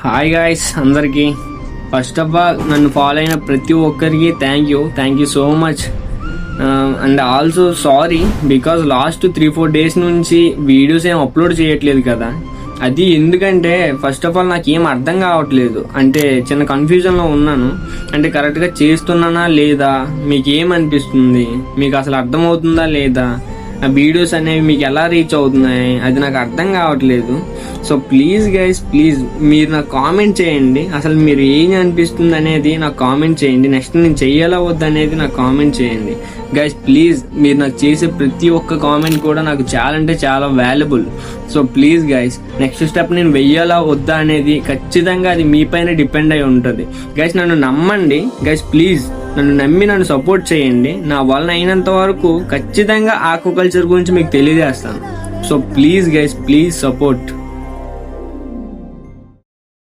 Hi guys అందరికీ. First of all నన్ను follow అయిన ప్రతి ఒక్కరికి thank you so much. And also sorry because last 3-4 days నుంచి వీడియోస్ ఏం అప్లోడ్ చేయట్లేదు కదా. అది ఎందుకంటే ఫస్ట్ ఆఫ్ ఆల్ నాకు ఏం అర్థం కావట్లేదు, అంటే చిన్న కన్ఫ్యూజన్లో ఉన్నాను. అంటే కరెక్ట్గా చేస్తున్నానా లేదా, మీకు ఏమనిపిస్తుంది, మీకు అసలు అర్థమవుతుందా లేదా, ఆ వీడియోస్ అనేవి మీకు ఎలా రీచ్ అవుతున్నాయి అది నాకు అర్థం కావట్లేదు. సో ప్లీజ్ గైస్, ప్లీజ్ మీరు నాకు కామెంట్ చేయండి, అసలు మీరు ఏం అనిపిస్తుంది అనేది నాకు కామెంట్ చేయండి. నెక్స్ట్ నేను చెయ్యాలా వద్దు అనేది నాకు కామెంట్ చేయండి గైస్. ప్లీజ్ మీరు నాకు చేసే ప్రతి ఒక్క కామెంట్ కూడా నాకు చాలా అంటే చాలా valuable. So please guys, next step నేను వెయ్యాలా వద్దా అనేది ఖచ్చితంగా అది మీ పైన డిపెండ్ అయి ఉంటుంది గైస్. నన్ను నమ్మండి గైస్, ప్లీజ్ నన్ను నమ్మి నన్ను సపోర్ట్ చేయండి. నా వలన అయినంత వరకు ఖచ్చితంగా ఆక్వాకల్చర్ గురించి మీకు తెలియజేస్తాను. So please guys, please support.